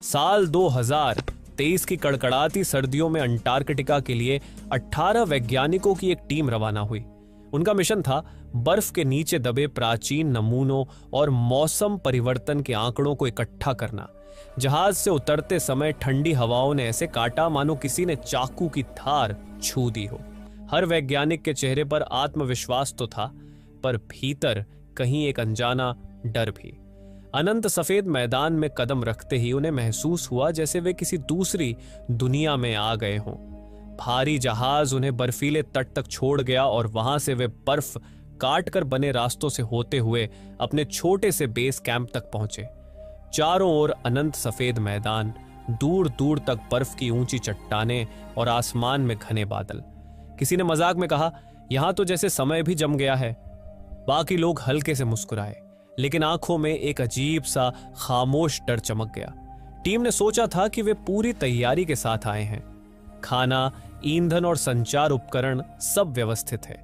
साल 2023 की कड़कड़ाती सर्दियों में अंटार्कटिका के लिए 18 वैज्ञानिकों की एक टीम रवाना हुई। उनका मिशन था बर्फ के नीचे दबे प्राचीन नमूनों और मौसम परिवर्तन के आंकड़ों को इकट्ठा करना। जहाज से उतरते समय ठंडी हवाओं ने ऐसे काटा मानो किसी ने चाकू की धार छू दी हो। हर वैज्ञानिक के चेहरे पर आत्मविश्वास तो था, पर भीतर कहीं एक अनजाना डर भी। अनंत सफेद मैदान में कदम रखते ही उन्हें महसूस हुआ जैसे वे किसी दूसरी दुनिया में आ गए हों। भारी जहाज उन्हें बर्फीले तट तक छोड़ गया और वहां से वे बर्फ काट कर बने रास्तों से होते हुए अपने छोटे से बेस कैंप तक पहुंचे। चारों ओर अनंत सफेद मैदान, दूर दूर तक बर्फ की ऊंची चट्टानें और आसमान में घने बादल। किसी ने मजाक में कहा, यहां तो जैसे समय भी जम गया है। बाकी लोग हल्के से मुस्कुराए, लेकिन आंखों में एक अजीब सा खामोश डर चमक गया। टीम ने सोचा था कि वे पूरी तैयारी के साथ आए हैं। खाना, ईंधन और संचार उपकरण सब व्यवस्थित है।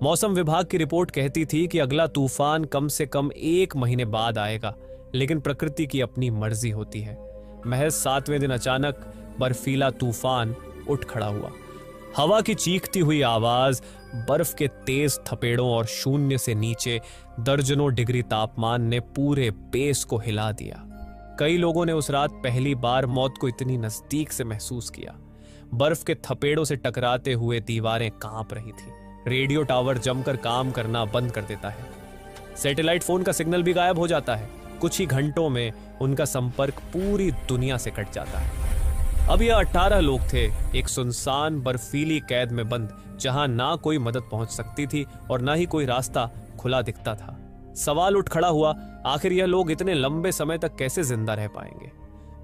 मौसम विभाग की रिपोर्ट कहती थी कि अगला तूफान कम से कम 1 महीने बाद आएगा, लेकिन प्रकृति की अपनी मर्जी होती है। महज 7वें दिन अचानक बर्फीला तूफान उठ खड़ा हुआ। हवा की चीखती हुई आवाज, बर्फ के तेज थपेड़ों और शून्य से नीचे दर्जनों डिग्री तापमान ने पूरे बेस को हिला दिया। कई लोगों ने उस रात पहली बार मौत को इतनी नजदीक से महसूस किया। बर्फ के थपेड़ों से टकराते हुए दीवारें कांप रही थी। रेडियो टावर जमकर काम करना बंद कर देता है। सैटेलाइट फोन का सिग्नल भी गायब हो जाता है। कुछ ही घंटों में उनका संपर्क पूरी दुनिया से कट जाता है। अब यह 18 लोग थे, एक सुनसान बर्फीली कैद में बंद, जहां ना कोई मदद पहुंच सकती थी और ना ही कोई रास्ता खुला दिखता था। सवाल उठ खड़ा हुआ, आखिर यह लोग इतने लंबे समय तक कैसे जिंदा रह पाएंगे?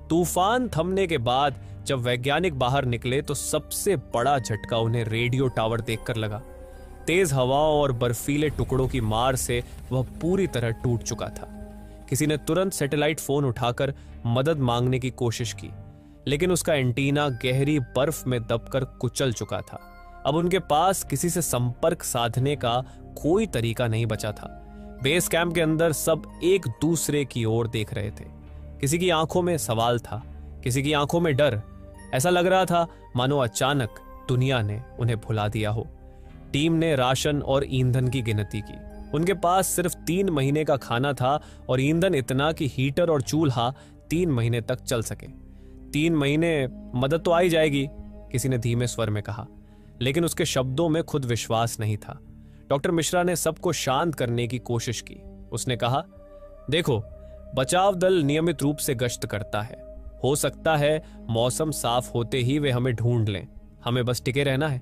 तूफान थमने के बाद जब वैज्ञानिक बाहर निकले तो सबसे बड़ा झटका उन्हें रेडियो टावर देखकर लगा। तेज हवाओं और बर्फीले टुकड़ों की मार से वह पूरी तरह टूट चुका था। किसी ने तुरंत सैटेलाइट फोन उठाकर मदद मांगने की कोशिश की, लेकिन उसका एंटीना गहरी बर्फ में दबकर कुचल चुका था। अब उनके पास किसी से संपर्क साधने का कोई तरीका नहीं बचा था। बेस कैंप के अंदर सब एक दूसरे की ओर देख रहे थे। किसी की आंखों में सवाल था, किसी की आंखों में डर। ऐसा लग रहा था मानो अचानक दुनिया ने उन्हें भुला दिया हो। टीम ने राशन और ईंधन की गिनती की। उनके पास सिर्फ 3 महीने का खाना था और ईंधन इतना कि हीटर और चूल्हा 3 महीने तक चल सके। 3 महीने मदद तो आ ही जाएगी, किसी ने धीमे स्वर में कहा, लेकिन उसके शब्दों में खुद विश्वास नहीं था। डॉक्टर मिश्रा ने सबको शांत करने की कोशिश की। उसने कहा, देखो, बचाव दल नियमित रूप से गश्त करता है। हो सकता है मौसम साफ होते ही वे हमें ढूंढ लें, हमें बस टिके रहना है।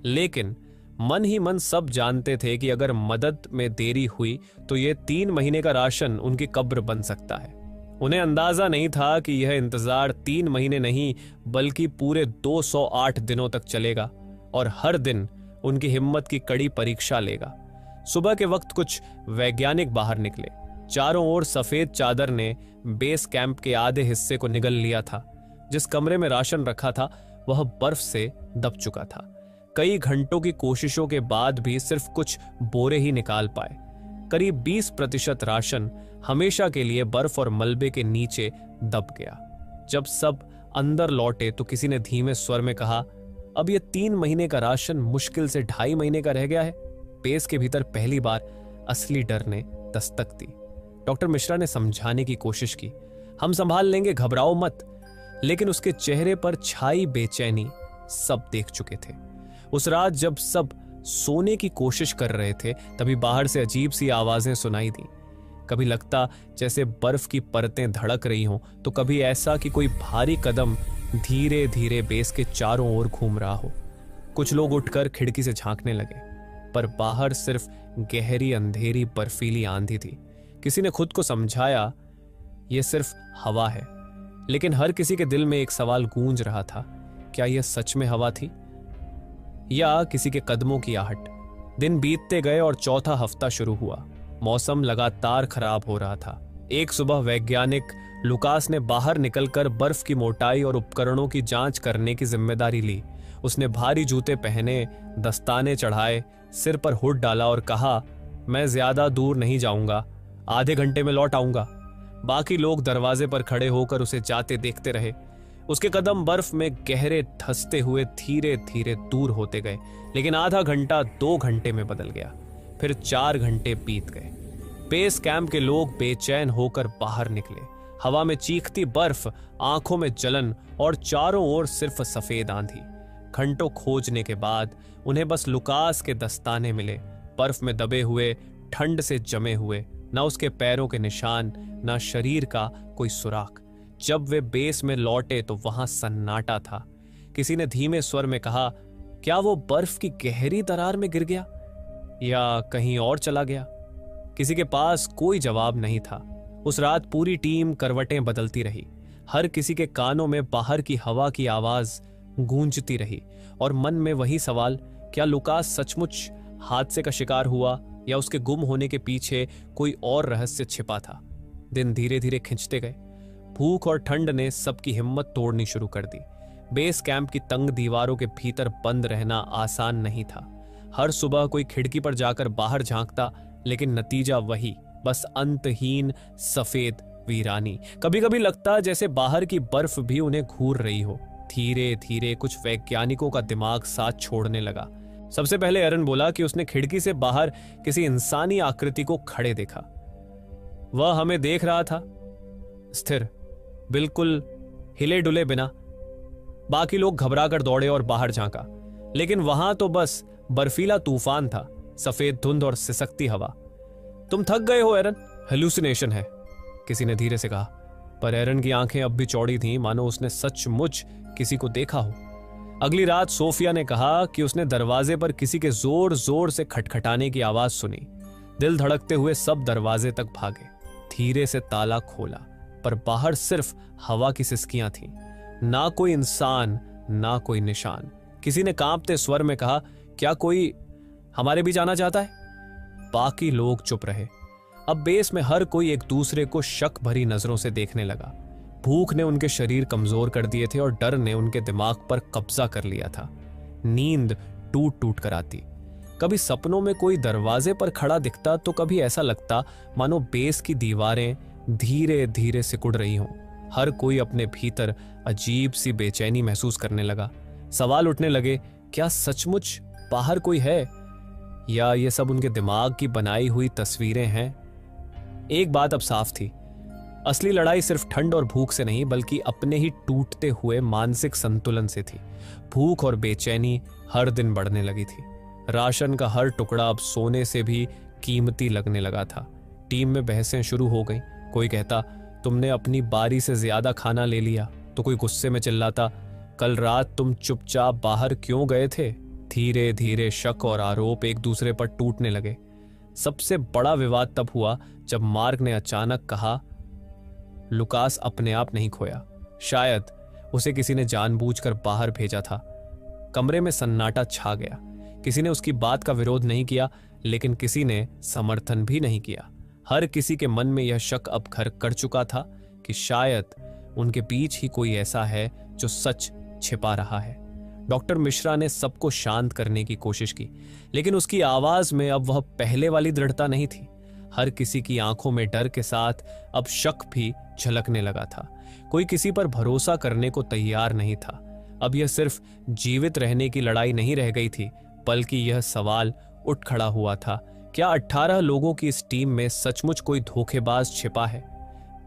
लेकिन मन ही मन सब जानते थे कि अगर मदद में देरी हुई तो ये 3 महीने का राशन उनकी कब्र बन सकता है। उन्हें अंदाजा नहीं था कि यह इंतजार 3 महीने नहीं बल्कि पूरे 208 दिनों तक चलेगा और हर दिन उनकी हिम्मत की कड़ी परीक्षा लेगा। सुबह के वक्त कुछ वैज्ञानिक बाहर निकले। चारों ओर सफेद चादर ने बेस कैंप के आधे हिस्से को निगल लिया था। जिस कमरे में राशन रखा था वह बर्फ से दब चुका था। कई घंटों की कोशिशों के बाद भी सिर्फ कुछ बोरे ही निकाल पाए। करीब 20% राशन हमेशा के लिए बर्फ और मलबे के नीचे दब गया। जब सब अंदर लौटे तो किसी ने धीमे स्वर में कहा, अब यह 3 महीने का राशन मुश्किल से 2.5 महीने का रह गया है। बेस के भीतर पहली बार असली डर ने दस्तक दी। डॉक्टर मिश्रा ने समझाने की कोशिश की, हम संभाल लेंगे, घबराओ मत। लेकिन उसके चेहरे पर छाई बेचैनी सब देख चुके थे। उस रात जब सब सोने की कोशिश कर रहे थे तभी बाहर से अजीब सी आवाजें सुनाई दी। कभी लगता जैसे बर्फ की परतें धड़क रही हों, तो कभी ऐसा कि कोई भारी कदम धीरे धीरे बेस के चारों ओर घूम रहा हो। कुछ लोग उठकर खिड़की से झांकने लगे, पर बाहर सिर्फ गहरी अंधेरी बर्फीली आंधी थी। किसी ने खुद को समझाया, यह सिर्फ हवा है। लेकिन हर किसी के दिल में एक सवाल गूंज रहा था, क्या यह सच में हवा थी या किसी के कदमों की आहट? दिन बीतते गए और चौथा हफ्ता शुरू हुआ। मौसम लगातार खराब हो रहा था। एक सुबह वैज्ञानिक लुकास ने बाहर निकलकर बर्फ की मोटाई और उपकरणों की जांच करने की जिम्मेदारी ली। उसने भारी जूते पहने, दस्ताने चढ़ाए, सिर पर हुड डाला और कहा, मैं ज्यादा दूर नहीं जाऊंगा, आधे घंटे में लौट आऊंगा। बाकी लोग दरवाजे पर खड़े होकर उसे जाते देखते रहे। उसके कदम बर्फ में गहरे धंसते हुए धीरे धीरे दूर होते गए, लेकिन आधा घंटा 2 घंटे में बदल गया, फिर 4 घंटे बीत गए। बेस कैंप के लोग बेचैन होकर बाहर निकले। हवा में चीखती बर्फ, आंखों में जलन और चारों ओर सिर्फ सफेद आंधी। घंटों खोजने के बाद उन्हें बस लुकास के दस्ताने मिले, बर्फ में दबे हुए, ठंड से जमे हुए, ना उसके पैरों के निशान, ना शरीर का कोई सुराख। जब वे बेस में लौटे तो वहां सन्नाटा था। किसी ने धीमे स्वर में कहा, क्या वो बर्फ की गहरी दरार में गिर गया या कहीं और चला गया? किसी के पास कोई जवाब नहीं था। उस रात पूरी टीम करवटें बदलती रही। हर किसी के कानों में बाहर की हवा की आवाज गूंजती रही और मन में वही सवाल, क्या लुकास सचमुच हादसे का शिकार हुआ या उसके गुम होने के पीछे कोई और रहस्य छिपा था? दिन धीरे धीरे खिंचते गए। भूख और ठंड ने सबकी हिम्मत तोड़नी शुरू कर दी। बेस कैंप की तंग दीवारों के भीतर बंद रहना आसान नहीं था। हर सुबह कोई खिड़की पर जाकर बाहर झांकता, लेकिन नतीजा वही, बस अंतहीन सफेद वीरानी। कभी कभी लगता जैसे बाहर की बर्फ भी उन्हें घूर रही हो। धीरे धीरे कुछ वैज्ञानिकों का दिमाग साथ छोड़ने लगा। सबसे पहले एरन बोला कि उसने खिड़की से बाहर किसी इंसानी आकृति को खड़े देखा। वह हमें देख रहा था, स्थिर, बिल्कुल हिले डुले बिना। बाकी लोग घबराकर दौड़े और बाहर झांका, लेकिन वहां तो बस बर्फीला तूफान था, सफेद धुंध और सिसकती हवा। तुम थक गए हो एरन, हेलुसिनेशन है, किसी ने धीरे से कहा। पर एरन की आंखें अब भी चौड़ी थीं, मानो उसने सचमुच किसी को देखा हो। अगली रात सोफिया ने कहा कि उसने दरवाजे पर किसी के जोर जोर से खटखटाने की आवाज सुनी। दिल धड़कते हुए सब दरवाजे तक भागे। धीरे से ताला खोला, पर बाहर सिर्फ हवा की सिसकियां थीं। ना कोई इंसान, ना कोई निशान। किसी ने कांपते स्वर में कहा, क्या कोई हमारे बीच आना चाहता है? बाकी लोग चुप रहे। अब बेस में हर कोई एक दूसरे को शक भरी नजरों से देखने लगा। भूख ने उनके शरीर कमजोर कर दिए थे और डर ने उनके दिमाग पर कब्जा कर लिया था। नींद टूट टूट कर आती। कभी सपनों में कोई दरवाजे पर खड़ा दिखता तो कभी ऐसा लगता मानो बेस की दीवारें धीरे धीरे सिकुड़ रही हों। हर कोई अपने भीतर अजीब सी बेचैनी महसूस करने लगा। सवाल उठने लगे, क्या सचमुच बाहर कोई है या ये सब उनके दिमाग की बनाई हुई तस्वीरें हैं? एक बात अब साफ थी, असली लड़ाई सिर्फ ठंड और भूख से नहीं, बल्कि अपने ही टूटते हुए मानसिक संतुलन से थी। भूख और बेचैनी हर दिन बढ़ने लगी थी। राशन का हर टुकड़ा अब सोने से भी कीमती लगने लगा था। टीम में बहसें शुरू हो गईं। कोई कहता, तुमने अपनी बारी से ज्यादा खाना ले लिया, तो कोई गुस्से में चिल्लाता, कल रात तुम चुपचाप बाहर क्यों गए थे? धीरे धीरे शक और आरोप एक दूसरे पर टूटने लगे। सबसे बड़ा विवाद तब हुआ जब मार्क ने अचानक कहा, लुकास अपने आप नहीं खोया, शायद उसे किसी ने जानबूझकर बाहर भेजा था। कमरे में सन्नाटा छा गया। किसी ने उसकी बात का विरोध नहीं किया, लेकिन किसी ने समर्थन भी नहीं किया। हर किसी के मन में यह शक अब घर कर चुका था कि शायद उनके बीच ही कोई ऐसा है जो सच छिपा रहा है। डॉक्टर मिश्रा ने सबको शांत करने की कोशिश की, लेकिन उसकी आवाज में अब वह पहले वाली दृढ़ता नहीं थी। हर किसी की आंखों में डर के साथ अब शक भी झलकने लगा था। कोई किसी पर भरोसा करने को तैयार नहीं था। अब यह सिर्फ जीवित रहने की लड़ाई नहीं रह गई थी, बल्कि यह सवाल उठ खड़ा हुआ था, क्या 18 लोगों की इस टीम में सचमुच कोई धोखेबाज छिपा है?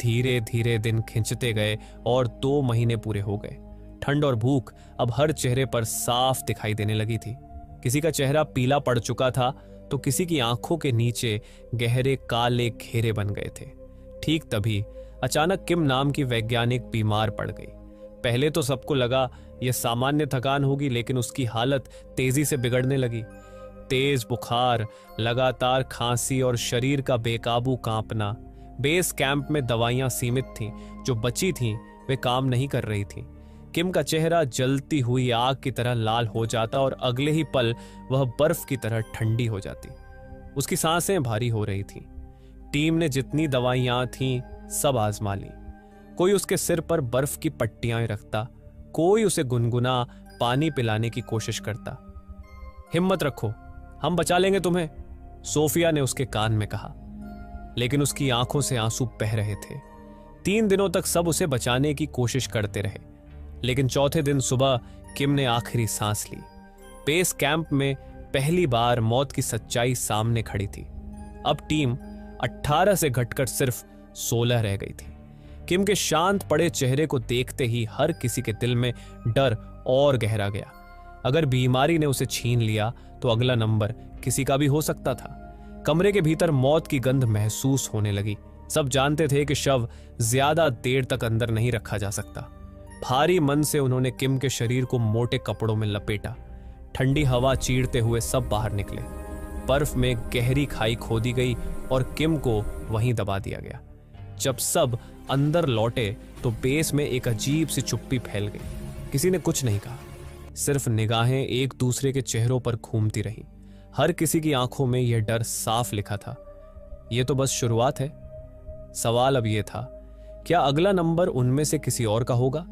धीरे धीरे दिन खिंचते गए और 2 महीने पूरे हो गए। ठंड और भूख अब हर चेहरे पर साफ दिखाई देने लगी थी। किसी का चेहरा पीला पड़ चुका था तो किसी की आंखों के नीचे गहरे काले घेरे बन गए थे। ठीक तभी अचानक किम नाम की वैज्ञानिक बीमार पड़ गई। पहले तो सबको लगा यह सामान्य थकान होगी, लेकिन उसकी हालत तेजी से बिगड़ने लगी। तेज बुखार, लगातार खांसी और शरीर का बेकाबू कांपना। बेस कैंप में दवाइयां सीमित थीं, जो बची थीं वे काम नहीं कर रही थीं। किम का चेहरा जलती हुई आग की तरह लाल हो जाता और अगले ही पल वह बर्फ की तरह ठंडी हो जाती। उसकी सांसें भारी हो रही थीं। टीम ने जितनी दवाइयां थीं सब आजमा ली। कोई उसके सिर पर बर्फ की पट्टियां रखता, कोई उसे गुनगुना पानी पिलाने की कोशिश करता। हिम्मत रखो, हम बचा लेंगे तुम्हें, सोफिया ने उसके कान में कहा। लेकिन उसकी आंखों से आंसू बह रहे थे। 3 दिनों तक सब उसे बचाने की कोशिश करते रहे, लेकिन चौथे दिन सुबह किम ने आखिरी सांस ली। बेस कैंप में पहली बार मौत की सच्चाई सामने खड़ी थी। अब टीम 18 से घटकर सिर्फ 16 रह गई थी। किम के शांत पड़े चेहरे को देखते ही हर किसी के दिल में डर और गहरा गया। अगर बीमारी ने उसे छीन लिया तो अगला नंबर किसी का भी हो सकता था। कमरे के भीतर मौत की गंध महसूस होने लगी। सब जानते थे कि शव ज्यादा देर तक अंदर नहीं रखा जा सकता। भारी मन से उन्होंने किम के शरीर को मोटे कपड़ों में लपेटा। ठंडी हवा चीरते हुए सब बाहर निकले। बर्फ में गहरी खाई खोदी गई और किम को वहीं दबा दिया गया। जब सब अंदर लौटे तो बेस में एक अजीब सी चुप्पी फैल गई। किसी ने कुछ नहीं कहा, सिर्फ निगाहें एक दूसरे के चेहरों पर घूमती रहीं। हर किसी की आंखों में यह डर साफ लिखा था, यह तो बस शुरुआत है। सवाल अब यह था, क्या अगला नंबर उनमें से किसी और का होगा?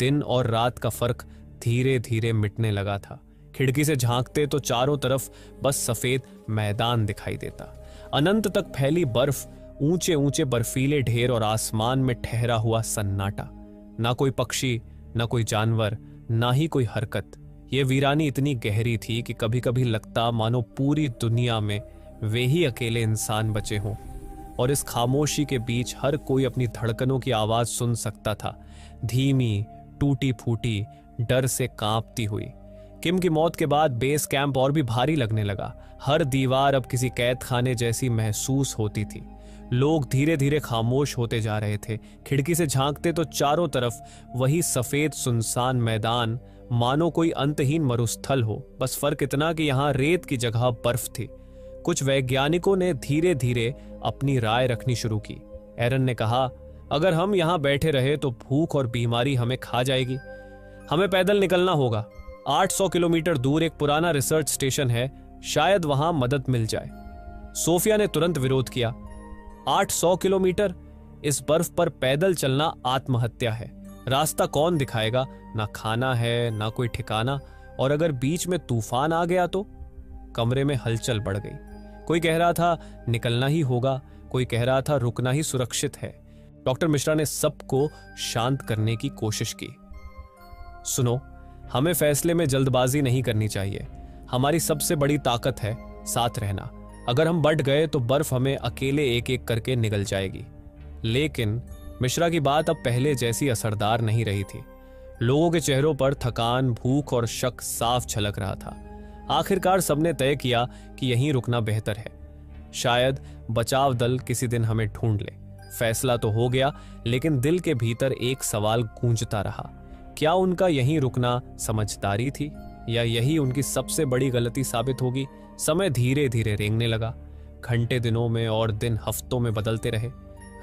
दिन और रात का फर्क धीरे धीरे मिटने लगा था। खिड़की से झांकते तो चारों तरफ बस सफेद मैदान दिखाई देता। अनंत तक फैली बर्फ, ऊंचे ऊंचे बर्फीले ढेर और आसमान में ठहरा हुआ सन्नाटा। ना कोई पक्षी, ना कोई जानवर, ना ही कोई हरकत। यह वीरानी इतनी गहरी थी कि कभी कभी लगता मानो पूरी दुनिया में वे ही अकेले इंसान बचे हों। और इस खामोशी के बीच हर कोई अपनी धड़कनों की आवाज सुन सकता था, धीमी, टूटी फूटी, डर से कांपती हुई। किम की मौत के बाद बेस कैंप और भी भारी लगने लगा। हर दीवार अब किसी कैद खाने जैसी महसूस होती थी। लोग धीरे धीरे खामोश होते जा रहे थे। खिड़की से झांकते तो चारों तरफ वही सफेद सुनसान मैदान, मानो कोई अंतहीन मरुस्थल हो। बस फर्क इतना कि यहाँ रेत की जगह बर्फ थी। कुछ वैज्ञानिकों ने धीरे धीरे अपनी राय रखनी शुरू की। एरन ने कहा, अगर हम यहाँ बैठे रहे तो भूख और बीमारी हमें खा जाएगी। हमें पैदल निकलना होगा। 800 किलोमीटर दूर एक पुराना रिसर्च स्टेशन है, शायद वहां मदद मिल जाए। सोफिया ने तुरंत विरोध किया, 800 किलोमीटर? इस बर्फ पर पैदल चलना आत्महत्या है। रास्ता कौन दिखाएगा? ना खाना है, ना कोई ठिकाना। और अगर बीच में तूफान आ गया तो? कमरे में हलचल बढ़ गई। कोई कह रहा था निकलना ही होगा, कोई कह रहा था रुकना ही सुरक्षित है। डॉक्टर मिश्रा ने सबको शांत करने की कोशिश की। सुनो, हमें फैसले में जल्दबाजी नहीं करनी चाहिए। हमारी सबसे बड़ी ताकत है साथ रहना। अगर हम बढ़ गए तो बर्फ हमें अकेले एक एक करके निगल जाएगी। लेकिन मिश्रा की बात अब पहले जैसी असरदार नहीं रही थी। लोगों के चेहरों पर थकान, भूख और शक साफ झलक रहा था। आखिरकार सबने तय किया कि यहीं रुकना बेहतर है। शायद बचाव दल किसी दिन हमें ढूंढ ले। फैसला तो हो गया, लेकिन दिल के भीतर एक सवाल गूंजता रहा, क्या उनका यहीं रुकना समझदारी थी या यही उनकी सबसे बड़ी गलती साबित होगी? समय धीरे धीरे रेंगने लगा। घंटे दिनों में और दिन हफ्तों में बदलते रहे।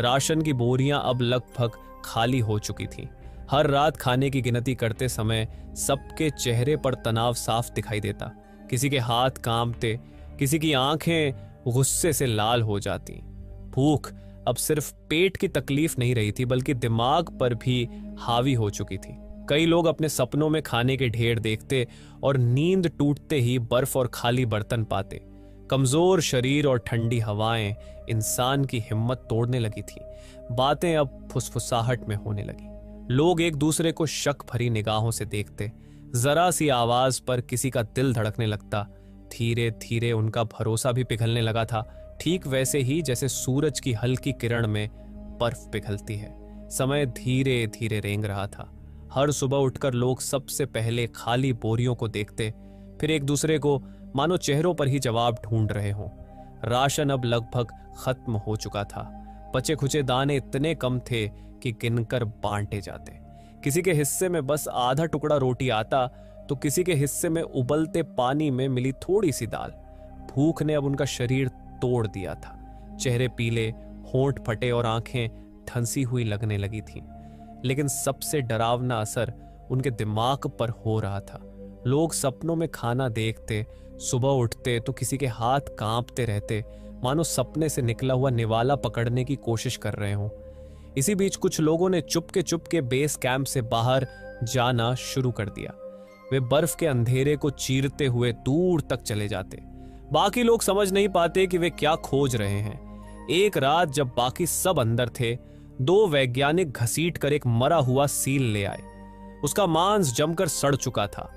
राशन की बोरियां अब लगभग खाली हो चुकी थीं। हर रात खाने की गिनती करते समय सबके चेहरे पर तनाव साफ दिखाई देता। किसी के हाथ कांपते, किसी की आंखें गुस्से से लाल हो जाती। भूख अब सिर्फ पेट की तकलीफ नहीं रही थी, बल्कि दिमाग पर भी हावी हो चुकी थी। कई लोग अपने सपनों में खाने के ढेर देखते और नींद टूटते ही बर्फ और खाली बर्तन पाते। कमजोर शरीर और ठंडी हवाएं इंसान की हिम्मत तोड़ने लगी थी। बातें अब फुसफुसाहट में होने लगी। लोग एक दूसरे को शक भरी निगाहों से देखते। जरा सी आवाज पर किसी का दिल धड़कने लगता। धीरे धीरे उनका भरोसा भी पिघलने लगा था, ठीक वैसे ही जैसे सूरज की हल्की किरण में बर्फ पिघलती है। समय धीरे धीरे रेंग रहा था। हर सुबह उठकर लोग सबसे पहले खाली बोरियों को देखते, फिर एक दूसरे को, मानो चेहरों पर ही जवाब ढूंढ रहे हों। राशन अब लगभग खत्म हो चुका था। बचे खुचे दाने इतने कम थे कि गिनकर बांटे जाते। किसी के हिस्से में बस आधा टुकड़ा रोटी आता तो किसी के हिस्से में उबलते पानी में मिली थोड़ी सी दाल। भूख ने अब उनका शरीर तोड़ दिया था। चेहरे पीले, होंठ फटे और आंखें धंसी हुई लगने लगी थीं। लेकिन सबसे डरावना असर उनके दिमाग पर हो रहा था। लोग सपनों में खाना देखते, सुबह उठते तो किसी के हाथ कांपते रहते, मानो सपने से निकला हुआ निवाला पकड़ने की कोशिश कर रहे हों। इसी बीच कुछ लोगों ने चुपके बेस कैंप से बाहर जाना शुरू कर दिया। वे बर्फ के अंधेरे को चीरते हुए दूर तक चले जाते। बाकी लोग समझ नहीं पाते कि वे क्या खोज रहे हैं। एक रात जब बाकी सब अंदर थे, 2 वैज्ञानिक घसीट कर एक मरा हुआ सील ले आए। उसका मांस जमकर सड़ चुका था।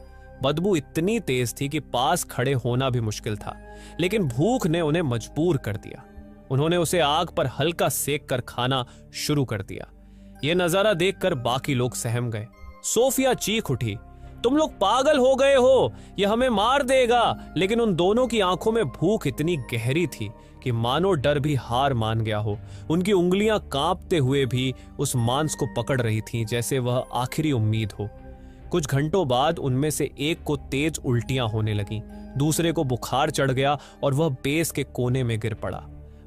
बदबू इतनी तेज थी कि पास खड़े होना भी मुश्किल था, लेकिन भूख ने उन्हें मजबूर कर दिया। उन्होंने उसे आग पर हल्का सेक कर खाना शुरू कर दिया। यह नजारा देखकर बाकी लोग सहम गए। सोफिया चीख उठी, तुम लोग पागल हो गए हो, यह हमें मार देगा। लेकिन उन दोनों की आंखों में भूख इतनी गहरी थी कि मानो डर भी हार मान गया हो। उनकी उंगलियां कांपते हुए भी उस मांस को पकड़ रही थीं, जैसे वह आखिरी उम्मीद हो। कुछ घंटों बाद उनमें से एक को तेज उल्टियां होने लगीं, दूसरे को बुखार चढ़ गया और वह बेस के कोने में गिर पड़ा।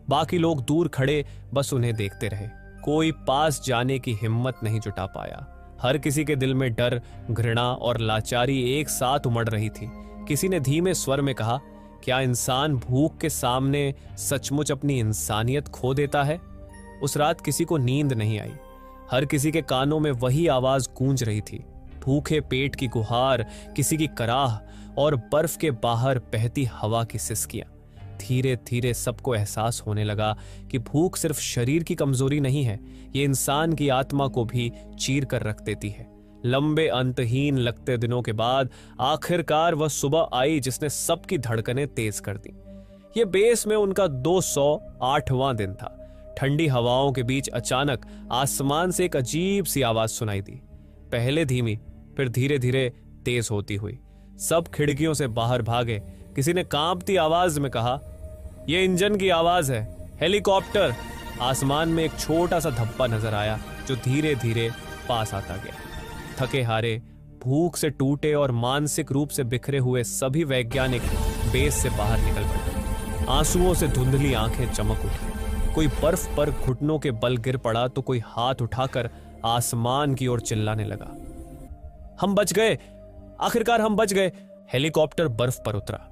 बाकी लोग दूर खड़े बस उन्हें देखते रहे। कोई पास जाने की हिम्मत नहीं जुटा पाया। हर किसी के दिल में डर, घृणा और लाचारी एक साथ उमड़ रही थी। किसी ने धीमे स्वर में कहा, क्या इंसान भूख के सामने सचमुच अपनी इंसानियत खो देता है? उस रात किसी को नींद नहीं आई। हर किसी के कानों में वही आवाज गूंज रही थी, भूखे पेट की गुहार, किसी की कराह और बर्फ के बाहर बहती हवा की सिसकियां। धीरे धीरे सबको एहसास होने लगा कि भूख सिर्फ शरीर की कमजोरी नहीं है, ये इंसान की आत्मा को भी चीर कर रख देती है। लंबे अंतहीन लगते दिनों के बाद आखिरकार वह सुबह आई जिसने सबकी धड़कनें तेज कर दी। ये बेस में उनका 208वां दिन था। ठंडी हवाओं के बीच अचानक आसमान से एक अजीब सी आवाज सुनाई दी, पहले धीमी फिर धीरे धीरे तेज होती हुई। सब खिड़कियों से बाहर भागे। किसी ने कांपती आवाज में कहा, यह इंजन की आवाज है, हेलीकॉप्टर। आसमान में एक छोटा सा धब्बा नजर आया जो धीरे धीरे पास आता गया। थके हारे, भूख से टूटे और मानसिक रूप से बिखरे हुए सभी वैज्ञानिक बेस से बाहर निकल पड़े। आंसुओं से धुंधली आंखें चमक उठी। कोई बर्फ पर घुटनों के बल गिर पड़ा तो कोई हाथ उठाकर आसमान की ओर चिल्लाने लगा, हम बच गए, आखिरकार हम बच गए। हेलीकॉप्टर बर्फ पर उतरा।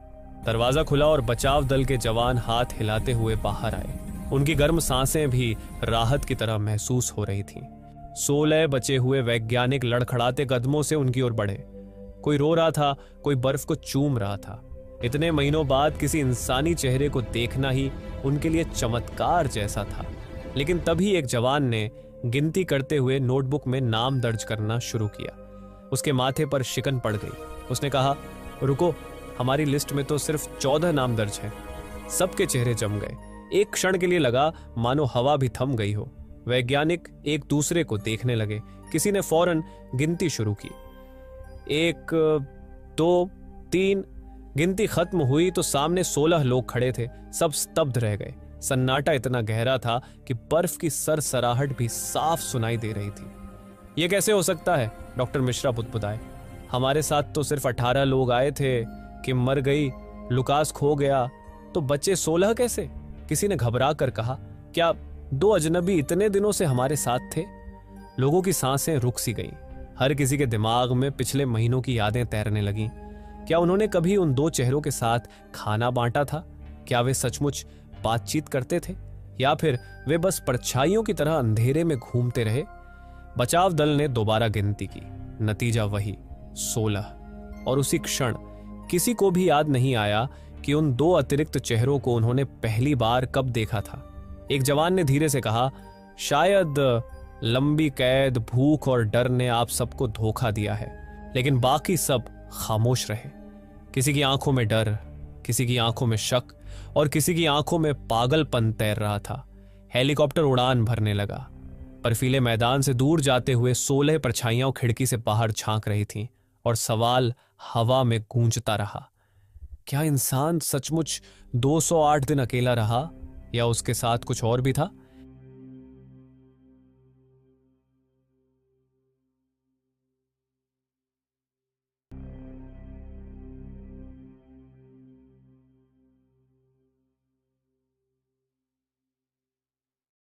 दरवाजा खुला और बचाव दल के जवान हाथ हिलाते हुए बाहर आए। उनकी गर्म सांसें भी राहत की तरह महसूस हो रही थीं। 16 बचे हुए वैज्ञानिक लड़खड़ाते कदमों से उनकी ओर बढ़े। कोई रो रहा था, कोई बर्फ को चूम रहा था। इतने महीनों बाद किसी इंसानी चेहरे को देखना ही उनके लिए चमत्कार जैसा था। लेकिन तभी एक जवान ने गिनती करते हुए नोटबुक में नाम दर्ज करना शुरू किया। उसके माथे पर शिकन पड़ गई। उसने कहा, रुको, हमारी लिस्ट में तो सिर्फ 14 नाम दर्ज हैं। सबके चेहरे जम गए। एक क्षण के लिए लगा मानो हवा भी थम गई हो। वैज्ञानिक एक दूसरे को देखने लगे। किसी ने फौरन गिनती शुरू की। 1, 2, 3। गिनती खत्म हुई तो सामने 16 लोग खड़े थे। सब स्तब्ध रह गए। सन्नाटा इतना गहरा था कि बर्फ की सरसराहट भी साफ सुनाई दे रही थी। यह कैसे हो सकता है? डॉक्टर मिश्रा बुदबुदाए। हमारे साथ तो सिर्फ 18 लोग आए थे कि मर गई, लुकास खो गया, तो बचे 16 कैसे? किसी ने घबरा कर कहा, क्या 2 अजनबी इतने दिनों से हमारे साथ थे? लोगों की सांसें रुक सी गईं। हर किसी के दिमाग में पिछले महीनों की यादें तैरने लगीं। क्या उन्होंने कभी उन 2 चेहरों के साथ खाना बांटा था? क्या वे सचमुच बातचीत करते थे या फिर वे बस परछाइयों की तरह अंधेरे में घूमते रहे? बचाव दल ने दोबारा गिनती की। नतीजा वही, 16। और उसी क्षण किसी को भी याद नहीं आया कि उन 2 अतिरिक्त चेहरों को उन्होंने पहली बार कब देखा था। एक जवान ने धीरे से कहा, शायद लंबी कैद, भूख और डर ने आप सबको धोखा दिया है। लेकिन बाकी सब खामोश रहे। किसी की आंखों में डर, किसी की आंखों में शक और किसी की आंखों में पागलपन तैर रहा था। हेलीकॉप्टर उड़ान भरने लगा। बर्फीले मैदान से दूर जाते हुए 16 परछाइयां खिड़की से बाहर झांक रही थीं और सवाल हवा में गूंजता रहा, क्या इंसान सचमुच 208 दिन अकेला रहा या उसके साथ कुछ और भी था?